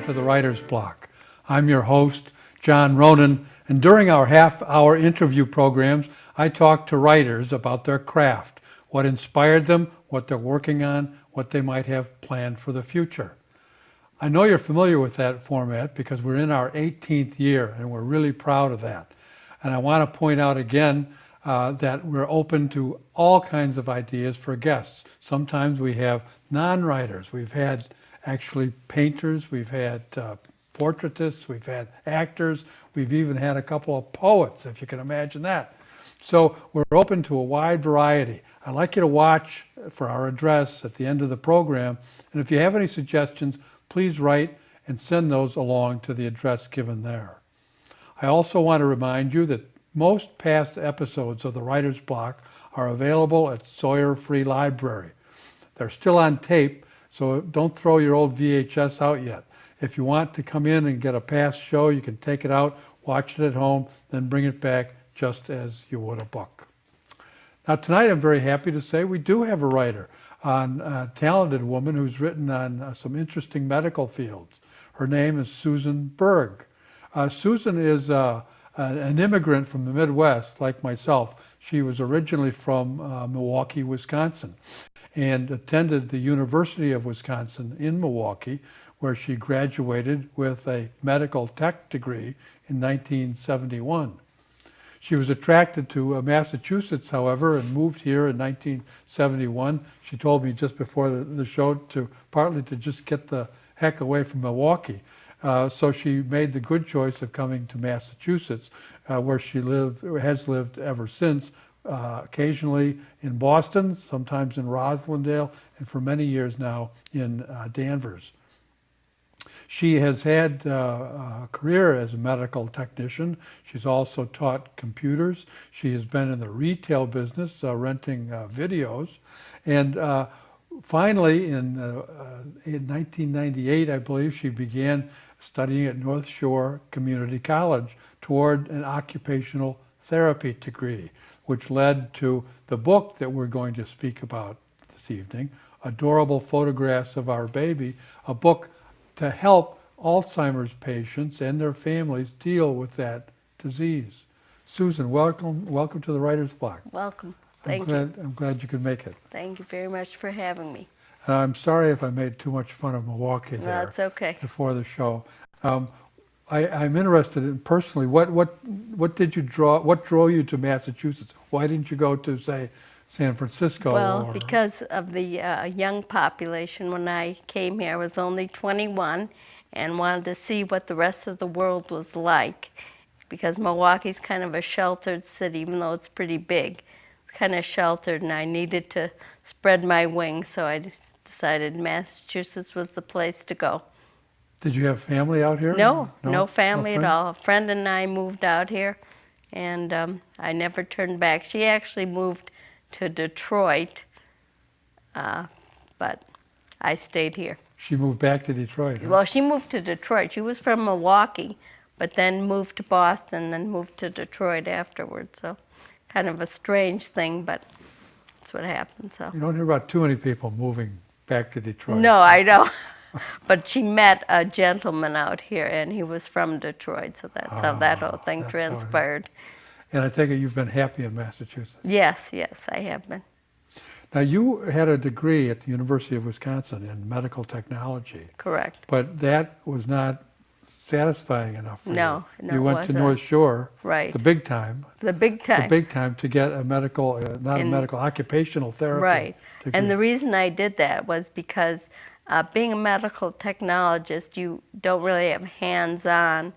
welcome to the Writer's Block. I'm your host, John Ronan, and during our half-hour interview programs, I talk to writers about their craft, what inspired them, what they're working on, what they might have planned for the future. I know you're familiar with that format because we're in our 18th year, and we're really proud of that. And I want to point out again that we're open to all kinds of ideas for guests. Sometimes we have non-writers. We've had actually painters, we've had portraitists, we've had actors, we've even had a couple of poets, if you can imagine that. So we're open to a wide variety. I'd like you to watch for our address at the end of the program, and if you have any suggestions, please write and send those along to the address given there. I also want to remind you that most past episodes of the Writer's Block are available at Sawyer Free Library. They're still on tape, so don't throw your old VHS out yet. If you want to come in and get a past show, you can take it out, watch it at home, then bring it back just as you would a book. Now tonight I'm very happy to say we do have a writer, a talented woman who's written on some interesting medical fields. Her name is Susan Berg. Susan is an immigrant from the Midwest, like myself. She was originally from Milwaukee, Wisconsin, and attended the University of Wisconsin in Milwaukee, where she graduated with a medical tech degree in 1971. She was attracted to Massachusetts, however, and moved here in 1971. She told me just before the show partly to just get the heck away from Milwaukee. So she made the good choice of coming to Massachusetts, where she has lived ever since, occasionally in Boston, sometimes in Roslindale, and for many years now in Danvers. She has had a career as a medical technician. She's also taught computers. She has been in the retail business, renting videos. And finally, in 1998, I believe, she began studying at North Shore Community College toward an occupational therapy degree, which led to the book that we're going to speak about this evening, Adorable Photographs of Our Baby, a book to help Alzheimer's patients and their families deal with that disease. Susan, welcome to the Writer's Block. Welcome. Thank you. I'm glad you could make it. Thank you very much for having me. I'm sorry if I made too much fun of Milwaukee there. That's okay. Before the show. I'm interested in personally, what did you draw? What drew you to Massachusetts? Why didn't you go to, say, San Francisco? Well, because of the young population. When I came here, I was only 21 and wanted to see what the rest of the world was like, because Milwaukee's kind of a sheltered city, even though it's pretty big. It's kind of sheltered, and I needed to spread my wings, so I decided Massachusetts was the place to go. Did you have family out here? No family at all. A friend and I moved out here, and I never turned back. She actually moved to Detroit, but I stayed here. She moved back to Detroit, huh? Well, she moved to Detroit. She was from Milwaukee, but then moved to Boston, then moved to Detroit afterwards. So kind of a strange thing, but that's what happened. So you don't hear about too many people moving back to Detroit. No, I know. But she met a gentleman out here, and he was from Detroit, so that's how that whole thing transpired. And I take it you've been happy in Massachusetts? Yes, I have been. Now, you had a degree at the University of Wisconsin in medical technology. Correct. But that was not satisfying enough for you. No, you went to North Shore, right? The big time. The big time to get a medical, occupational therapy. Right. degree. And the reason I did that was because being a medical technologist, you don't really have hands-on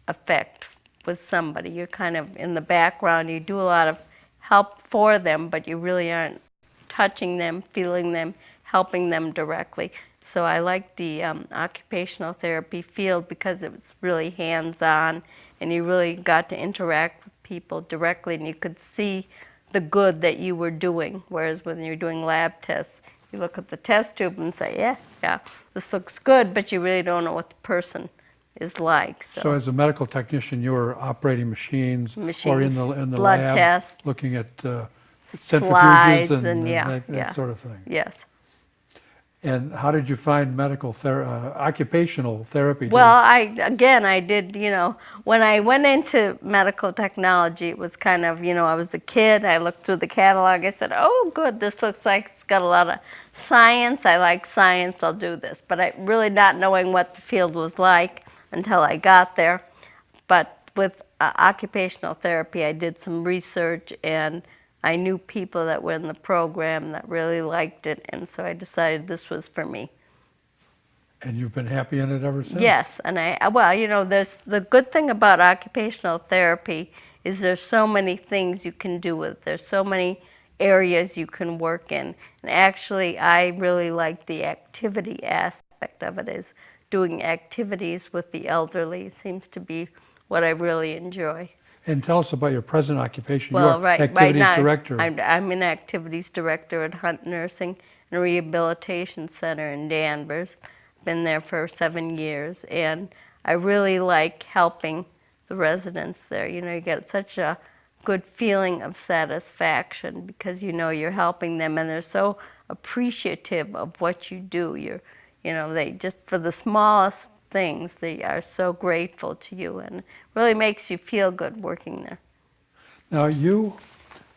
effect with somebody. You're kind of in the background. You do a lot of help for them, but you really aren't touching them, feeling them, helping them directly. So I like the occupational therapy field because it's really hands-on, and you really got to interact with people directly, and you could see the good that you were doing. Whereas when you're doing lab tests, you look at the test tube and say, yeah, this looks good, but you really don't know what the person is like. So as a medical technician, you were operating machines or in the blood lab, tests, looking at centrifuges and that sort of thing. Yes. And how did you find occupational therapy? Well, I did, when I went into medical technology, it was kind of, I was a kid, I looked through the catalog, I said, oh, good, this looks like it's got a lot of science, I like science, I'll do this. But I really not knowing what the field was like until I got there. But with occupational therapy, I did some research, and I knew people that were in the program that really liked it, and so I decided this was for me. And you've been happy in it ever since? Yes, and there's the good thing about occupational therapy is there's so many things you can do with it. There's so many areas you can work in. And actually, I really like the activity aspect of it, is doing activities with the elderly. It seems to be what I really enjoy. And tell us about your present occupation. Well, You're right activities now, director. I'm an activities director at Hunt Nursing and Rehabilitation Center in Danvers. Been there for 7 years, and I really like helping the residents there. You get such a good feeling of satisfaction because you're helping them, and they're so appreciative of what you do. They just, for the smallest things, they are so grateful to you, and really makes you feel good working there. Now, you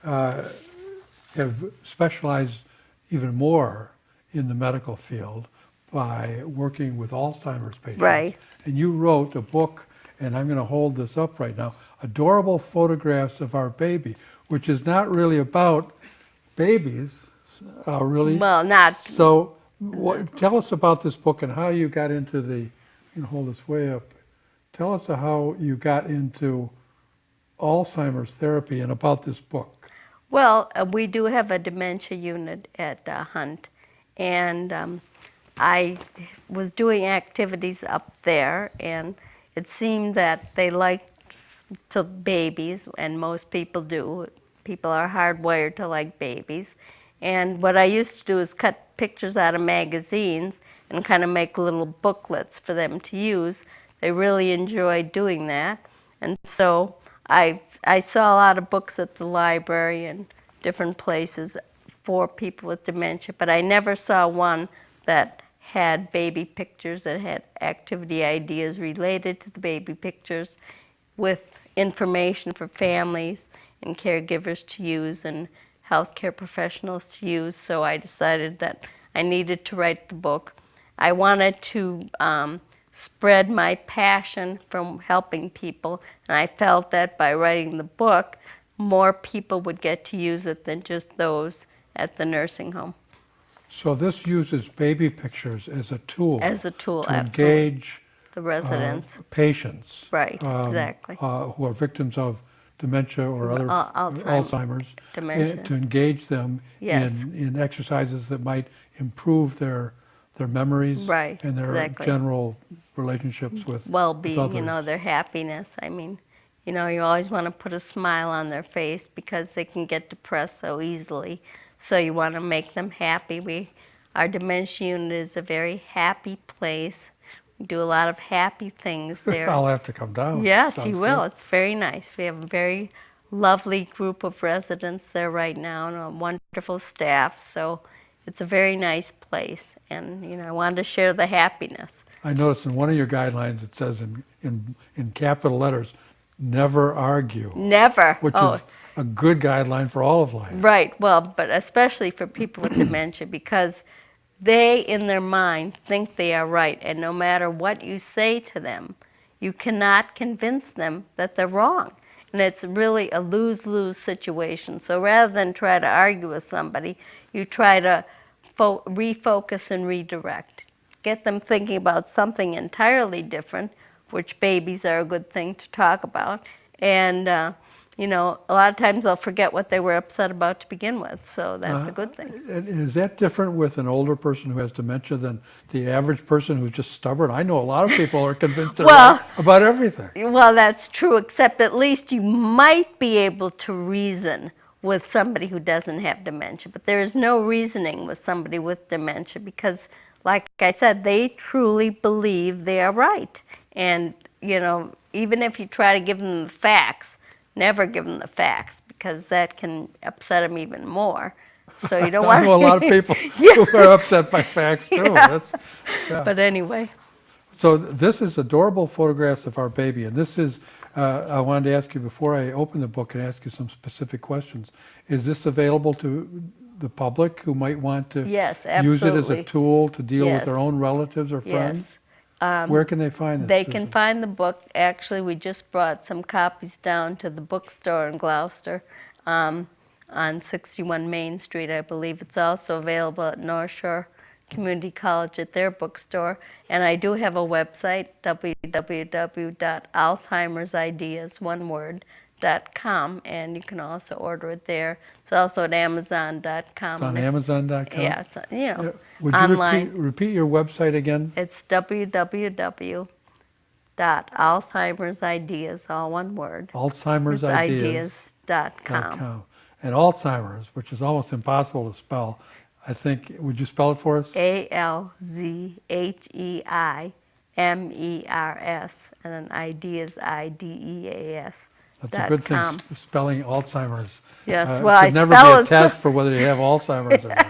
have specialized even more in the medical field by working with Alzheimer's patients. Right. And you wrote a book, and I'm going to hold this up right now, Adorable Photographs of Our Baby, which is not really about babies, really. Well, not. So tell us about this book and how you got into you can hold this way up. Tell us how you got into Alzheimer's therapy and about this book. Well, we do have a dementia unit at Hunt, and I was doing activities up there, and it seemed that they liked babies, and most people do. People are hardwired to like babies. And what I used to do is cut pictures out of magazines and kind of make little booklets for them to use. They really enjoyed doing that. And so I saw a lot of books at the library and different places for people with dementia, but I never saw one that had baby pictures, that had activity ideas related to the baby pictures with information for families and caregivers to use and healthcare professionals to use. So I decided that I needed to write the book. I wanted to spread my passion from helping people, and I felt that by writing the book, more people would get to use it than just those at the nursing home. So this uses baby pictures as a tool. As a tool, to absolutely. engage The residents. Patients. Right, exactly. Who are victims of dementia or other Alzheimer's. Dementia. To engage them Yes. in exercises that might improve their memories. Right, and their exactly. general relationships with Well-being, others. their happiness. I mean, you always want to put a smile on their face because they can get depressed so easily. So you want to make them happy. Our dementia unit is a very happy place. We do a lot of happy things there. I'll have to come down. Yes, Sounds you will. good. It's very nice. We have a very lovely group of residents there right now and a wonderful staff. So it's a very nice place. And, I wanted to share the happiness. I noticed in one of your guidelines it says in capital letters, never argue. Never. Which is a good guideline for all of life. Right. Well, but especially for people with dementia, because they, in their mind, think they are right. And no matter what you say to them, you cannot convince them that they're wrong. And it's really a lose-lose situation. So rather than try to argue with somebody, you try to refocus and redirect. Get them thinking about something entirely different, which babies are a good thing to talk about. And, a lot of times they'll forget what they were upset about to begin with. So that's a good thing. And is that different with an older person who has dementia than the average person who's just stubborn? I know a lot of people are convinced they're right about everything. Well, that's true, except at least you might be able to reason with somebody who doesn't have dementia. But there is no reasoning with somebody with dementia because, like I said, they truly believe they are right. And, even if you try to give them the facts, never give them the facts because that can upset them even more. So you don't I want know a lot of people Yeah. who are upset by facts too. Yeah. Yeah. But anyway, So this is adorable photographs of our baby, and this is, I wanted to ask you before I open the book and ask you some specific questions. Is this available to the public who might want to yes, use it as a absolutely. tool to deal with Yes. their own relatives or Yes. friends? Where can they find this, They can Susan? find the book. Actually, we just brought some copies down to the bookstore in Gloucester on 61 Main Street, I believe. It's also available at North Shore Community College at their bookstore. And I do have a website, www.alzheimersideas.com, and you can also order it there. It's also at Amazon.com. It's on Amazon.com? Yeah, it's, Yeah. Would you online. repeat your website again? It's www.alzheimersideas, all one word. Alzheimer's It's Ideas.com. ideas.com. And Alzheimer's, which is almost impossible to spell, I think, would you spell it for us? ALZHEIMERS, and then ideas, IDEAS. That's a good thing, .com. spelling Alzheimer's. Yes, It well, I should never spell be a it test so, for whether you have Alzheimer's or not.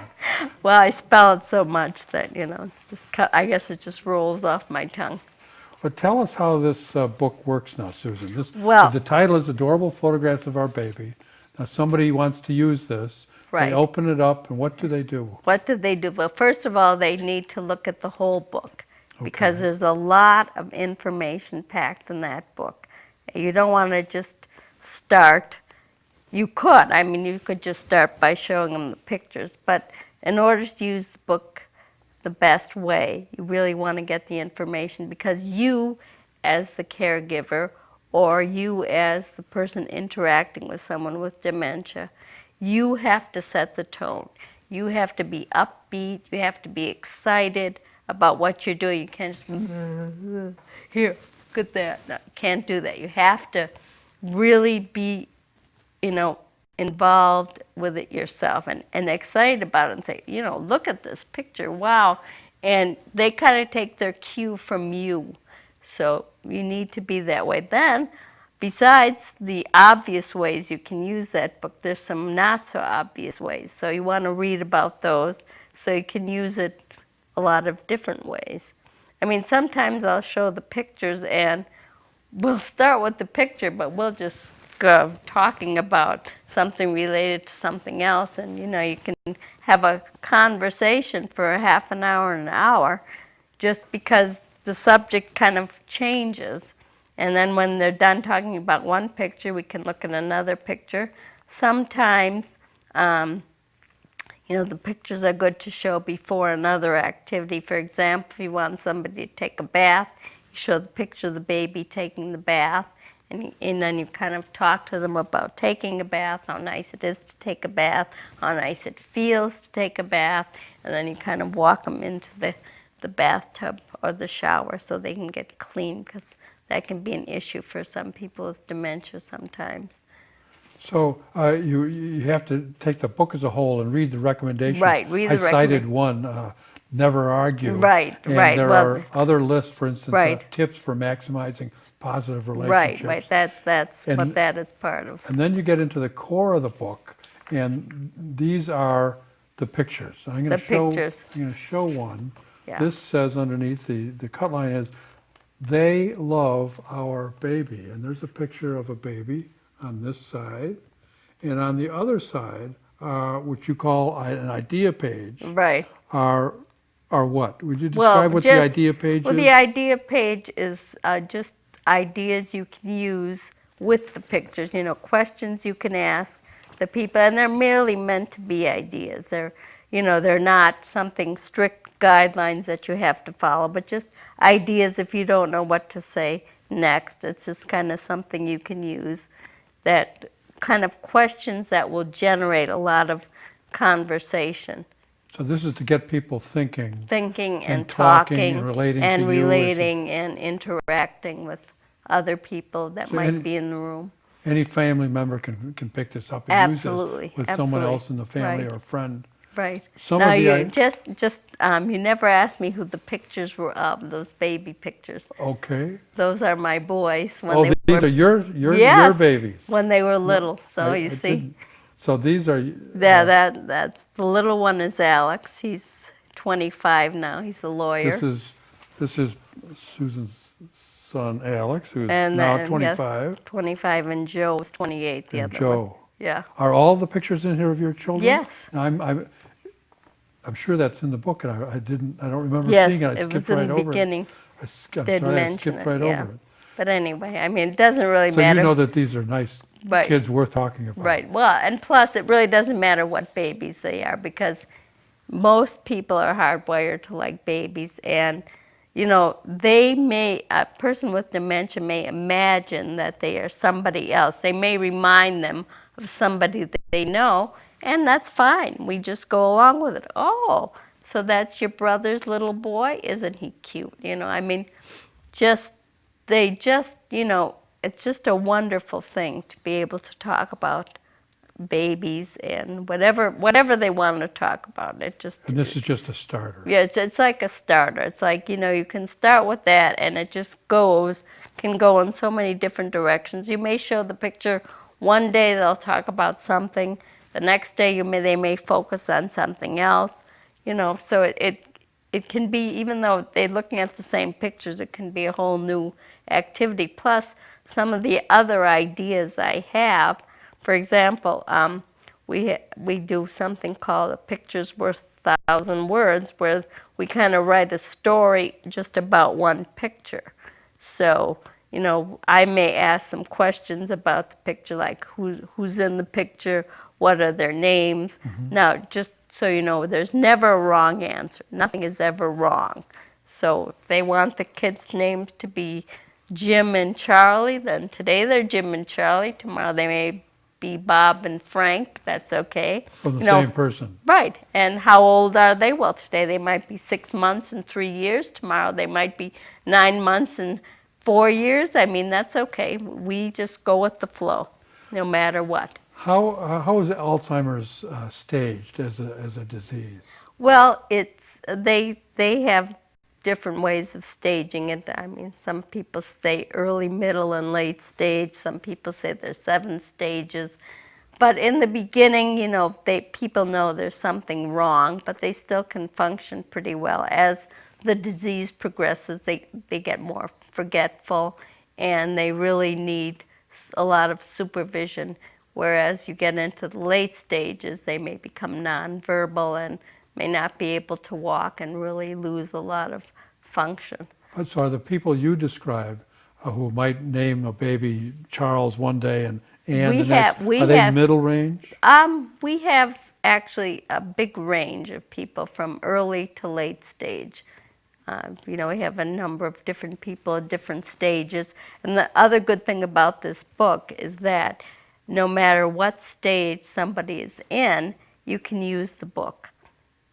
well, I spell it so much that, it's just, I guess it just rolls off my tongue. But tell us how this book works now, Susan. Well- the title is Adorable Photographs of Our Baby. Now, somebody wants to use this. Right. They open it up, and what do they do? What do they do? Well, first of all, they need to look at the whole book because Okay. there's a lot of information packed in that book. You don't want to just start. You could. I mean, you could just start by showing them the pictures. But in order to use the book the best way, you really want to get the information because you, as the caregiver, or you as the person interacting with someone with dementia, you have to set the tone. You have to be upbeat. You have to be excited about what you're doing. You can't just, here, look at that. No, you can't do that. You have to really be, involved with it yourself and excited about it and say, look at this picture, wow. And they kind of take their cue from you. So you need to be that way. Then, besides the obvious ways you can use that book, there's some not so obvious ways. So you want to read about those so you can use it a lot of different ways. I mean, sometimes I'll show the pictures and we'll start with the picture, but we'll just go talking about something related to something else. And, you can have a conversation for a half an hour, an hour, just because the subject kind of changes. And then when they're done talking about one picture, we can look at another picture. Sometimes, the pictures are good to show before another activity. For example, if you want somebody to take a bath, you show the picture of the baby taking the bath, and then you kind of talk to them about taking a bath, how nice it is to take a bath, how nice it feels to take a bath, and then you kind of walk them into the bathtub or the shower so they can get clean, because that can be an issue for some people with dementia sometimes. So you have to take the book as a whole and read the recommendations. Right, read the I cited one, never argue. Right, and right, there well, are other lists, for instance, right. of tips for maximizing positive relationships. Right. That's what that is part of. And then you get into the core of the book, and these are the pictures. I'm going to show one. Yeah. This says underneath, the cut line is, they love our baby. And there's a picture of a baby on this side. And on the other side, which you call an idea page, Right. are what? Would you describe what the idea page is? Well, the idea page is just ideas you can use with the pictures, questions you can ask the people, and they're merely meant to be ideas. They're not something strict guidelines that you have to follow, but just ideas if you don't know what to say next. It's just kind of something you can use, that kind of questions that will generate a lot of conversation. So this is to get people thinking And talking talking and relating and to you relating and interacting with other people that might be in the room. Any family member can pick this up and Absolutely. use this with someone else in the family Right. or a friend. Right. Some Now, of the you never asked me who the pictures were of, those baby pictures. Okay. Those are my boys when Oh, they these were, are your Yes, babies. when they were little. So I you see. didn't. So these are, That's the little one is Alex. He's 25 now. He's a lawyer. this is Susan's son Alex, who's And now then, 25, 25, and Joe's 28, the and other one. Joe. Yeah. Are all the pictures in here of your children? Yes. I'm sure that's in the book, and I don't remember Yes, seeing it. I it skipped was in right the over it. beginning. I'm Did sorry, I mention skipped it, right yeah. over it. But anyway, I mean, it doesn't really So matter. you know that these are nice Right. kids worth talking about. Right. Well, and plus, it really doesn't matter what babies they are, because most people are hardwired to like babies, and a person with dementia may imagine that they are somebody else. They may remind them of somebody that they know, and that's fine. We just go along with it. Oh, so that's your brother's little boy? Isn't he cute? I mean, it's just a wonderful thing to be able to talk about babies and whatever they want to talk about. And this is just a starter. Yeah, it's like a starter. It's like, you can start with that, and it just can go in so many different directions. You may show the picture one day, they'll talk about something. The next day they may focus on something else. So it can be, even though they're looking at the same pictures, it can be a whole new activity. Plus, some of the other ideas I have, for example, we do something called A Picture's Worth 1,000 Words, where we kind of write a story just about one picture. So, I may ask some questions about the picture, like who's in the picture, what are their names. Mm-hmm. Now, just so you know, there's never a wrong answer. Nothing is ever wrong. So if they want the kids' names to be Jim and Charlie, then today they're Jim and Charlie. Tomorrow they may be Bob and Frank. That's okay. From the same person. Right. And how old are they? Well, today they might be 6 months and 3 years. Tomorrow they might be 9 months and 4 years. I mean, that's okay. We just go with the flow, no matter what. How is Alzheimer's staged as a disease? Well, they have different ways of staging it. I mean, some people say early, middle, and late stage. Some people say there's 7 stages. But in the beginning, people know there's something wrong, but they still can function pretty well. As the disease progresses, they get more forgetful, and they really need a lot of supervision. Whereas you get into the late stages, they may become nonverbal and may not be able to walk and really lose a lot of function. So are the people you describe who might name a baby Charles one day and Anne the next, are they middle range? We have actually a big range of people from early to late stage. We have a number of different people at different stages. And the other good thing about this book is that no matter what stage somebody is in, you can use the book.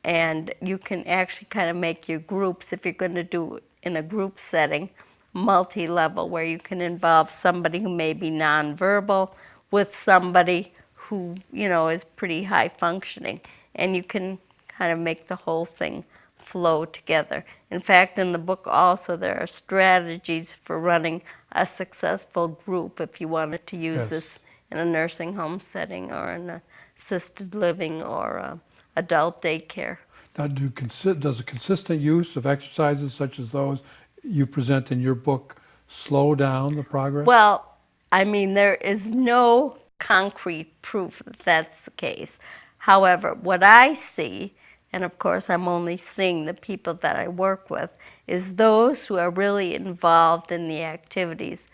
And you can actually kind of make your groups, if you're going to do it in a group setting, multi-level, where you can involve somebody who may be nonverbal with somebody who, is pretty high functioning. And you can kind of make the whole thing flow together. In fact, in the book also, there are strategies for running a successful group if you wanted to use this in a nursing home setting or in assisted living or adult daycare. Now, does a consistent use of exercises such as those you present in your book slow down the progress? Well, I mean, there is no concrete proof that that's the case. However, what I see, and of course I'm only seeing the people that I work with, is those who are really involved in the activities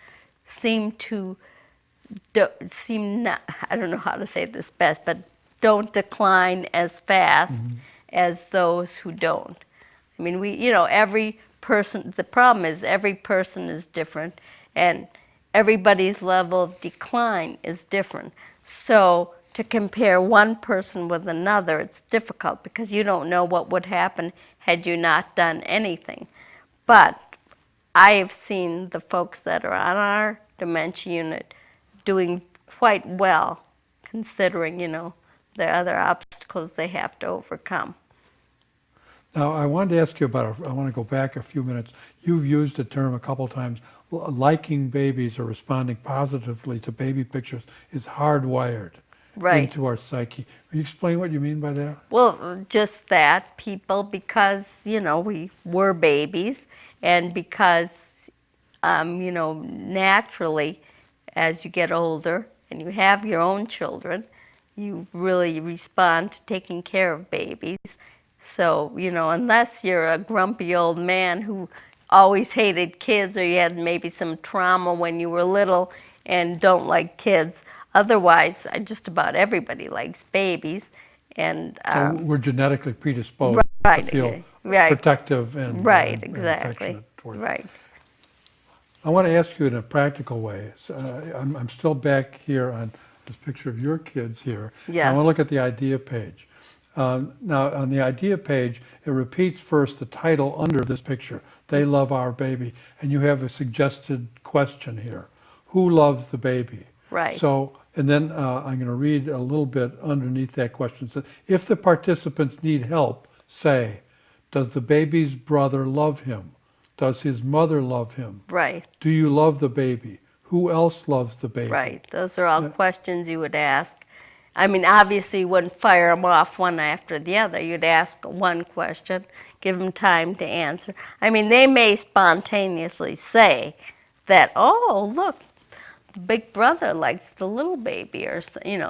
seem not, I don't know how to say this best, but don't decline as fast as those who don't. I mean, every person, the problem is every person is different, and everybody's level of decline is different. So to compare one person with another, it's difficult because you don't know what would happen had you not done anything. But I have seen the folks that are on our dementia unit doing quite well, considering, the other obstacles they have to overcome. Now, I wanted to ask you I want to go back a few minutes. You've used the term a couple times, liking babies or responding positively to baby pictures is hardwired. Right. into our psyche. Will you explain what you mean by that? Well, just that people, because, we were babies, and because, naturally, as you get older and you have your own children, you really respond to taking care of babies. So, unless you're a grumpy old man who always hated kids, or you had maybe some trauma when you were little and don't like kids, otherwise, just about everybody likes babies. And So we're genetically predisposed to right, feel right, protective and, right, and exactly, affectionate toward. right. I want to ask you in a practical way. So, I'm still back here on this picture of your kids here. Yeah. I want to look at the idea page. Now, on the idea page, it repeats first the title under this picture, They Love Our Baby, and you have a suggested question here. Who loves the baby? Right. So, and then I'm going to read a little bit underneath that question. It says, if the participants need help, say, does the baby's brother love him? Does his mother love him? Right, Do you love the baby? Who else loves the baby? right. Those are all questions you would ask. I mean, obviously, you wouldn't fire them off one after the other. You'd ask one question, give them time to answer. I mean, they may spontaneously say that, oh, look, the big brother likes the little baby, or,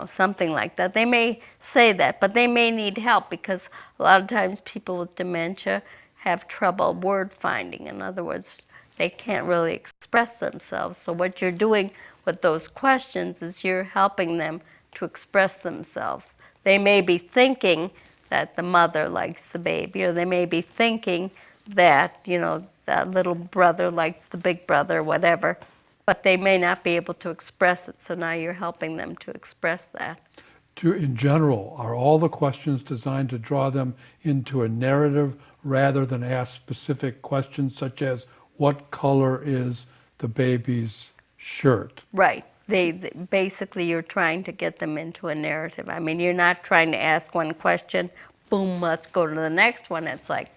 something like that. They may say that, but they may need help, because a lot of times people with dementia have trouble word finding. In other words, they can't really express themselves. So what you're doing with those questions is you're helping them to express themselves. They may be thinking that the mother likes the baby, or they may be thinking that, that little brother likes the big brother, whatever, but they may not be able to express it. So now you're helping them to express that. In general, are all the questions designed to draw them into a narrative rather than ask specific questions such as, what color is the baby's shirt? Right. Basically, you're trying to get them into a narrative. I mean, you're not trying to ask one question, boom, let's go to the next one. It's like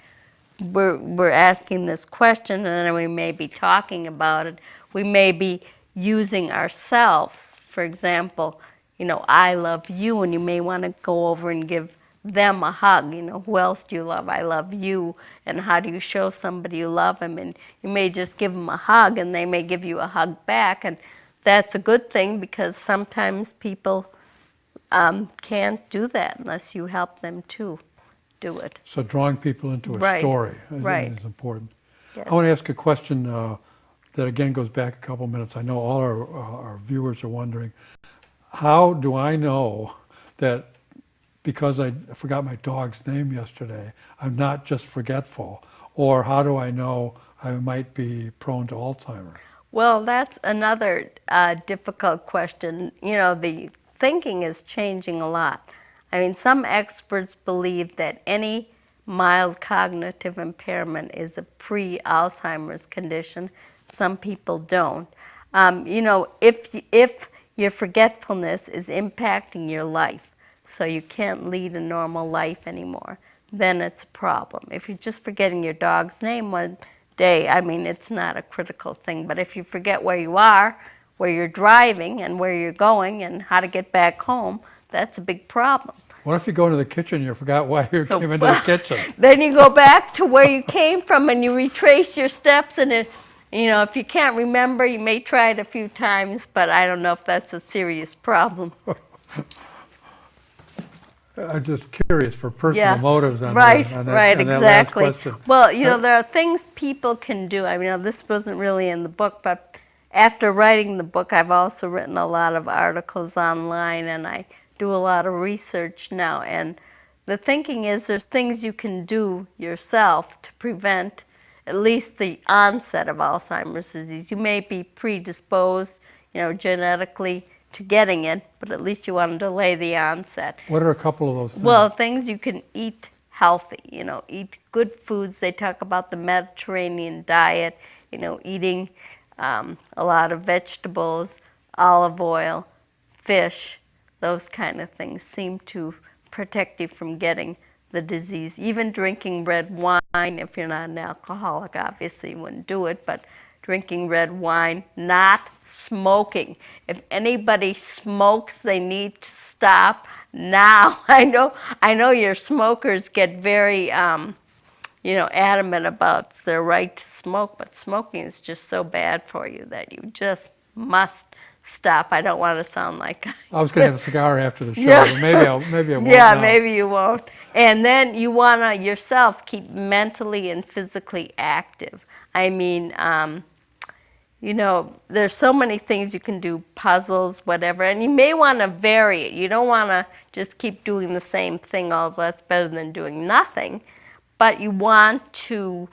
we're asking this question, and then we may be talking about it. We may be using ourselves. For example, I love you, and you may want to go over and give them a hug. Who else do you love? I love you. And how do you show somebody you love them? And you may just give them a hug, and they may give you a hug back. And that's a good thing, because sometimes people can't do that unless you help them to do it. So drawing people into a Right, story right. is important. Yes. I want to ask a question that again goes back a couple minutes. I know all our viewers are wondering, how do I know that because I forgot my dog's name yesterday, I'm not just forgetful? Or how do I know I might be prone to Alzheimer's? Well, that's another difficult question. The thinking is changing a lot. I mean, some experts believe that any mild cognitive impairment is a pre-Alzheimer's condition. Some people don't. If your forgetfulness is impacting your life, so you can't lead a normal life anymore, then it's a problem. If you're just forgetting your dog's name one day, I mean, it's not a critical thing. But if you forget where you are, where you're driving, and where you're going, and how to get back home, that's a big problem. What if you go into the kitchen and you forgot why you came into the kitchen? Then you go back to where you came from, and you retrace your steps, and if you can't remember, you may try it a few times, but I don't know if that's a serious problem. I'm just curious for personal motives on right, that, on that, right, on that exactly. last question. Well, there are things people can do. I mean, this wasn't really in the book, but after writing the book, I've also written a lot of articles online, and I do a lot of research now. And the thinking is there's things you can do yourself to prevent at least the onset of Alzheimer's disease. You may be predisposed, genetically to getting it, but at least you want to delay the onset. What are a couple of those things? Well, things you can eat healthy, eat good foods. They talk about the Mediterranean diet, eating a lot of vegetables, olive oil, fish, those kind of things seem to protect you from getting the disease. Even drinking red wine, if you're not an alcoholic, obviously you wouldn't do it, but drinking red wine, not smoking. If anybody smokes, they need to stop now. I know your smokers get very, adamant about their right to smoke, but smoking is just so bad for you that you just must stop. I don't want to sound like I was going to have a cigar after the show, Yeah. but maybe I won't yeah, now. maybe you won't. And then you want to yourself keep mentally and physically active. I mean, there's so many things you can do, puzzles, whatever, and you may want to vary it. You don't want to just keep doing the same thing, although that's better than doing nothing. But you want to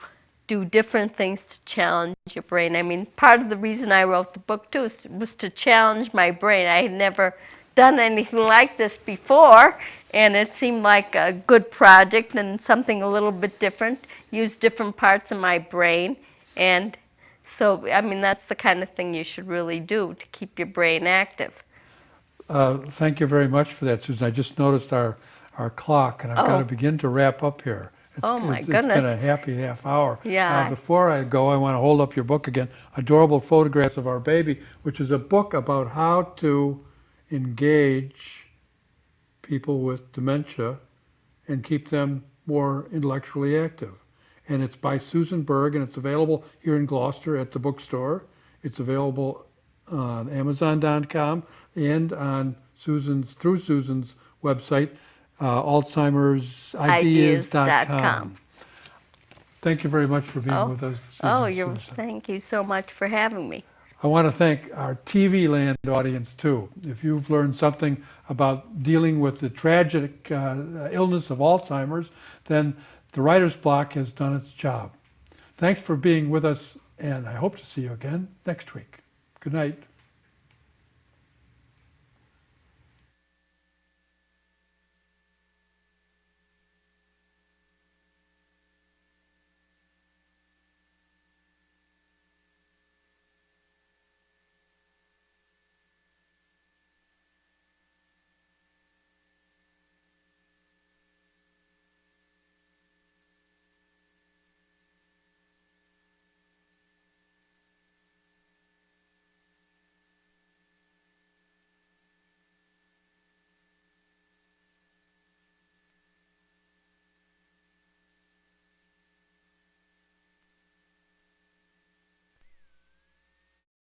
do different things to challenge your brain. I mean, part of the reason I wrote the book, too, was to challenge my brain. I had never done anything like this before, and it seemed like a good project and something a little bit different, use different parts of my brain. And so, I mean, that's the kind of thing you should really do to keep your brain active. Thank you very much for that, Susan. I just noticed our clock, and I've got to begin to wrap up here. Oh, my It's goodness. been a happy half hour. Yeah. Before I go, I want to hold up your book again, Adorable Photographs of Our Baby, which is a book about how to engage people with dementia and keep them more intellectually active. And it's by Susan Berg, and it's available here in Gloucester at the bookstore. It's available on Amazon.com and on through Susan's website, Alzheimer'sIdeas.com. Thank you very much for being with us this evening, Susan. Thank you so much for having me. I want to thank our TV Land audience too. If you've learned something about dealing with the tragic illness of Alzheimer's, then the Writer's Block has done its job. Thanks for being with us, and I hope to see you again next week. Good night.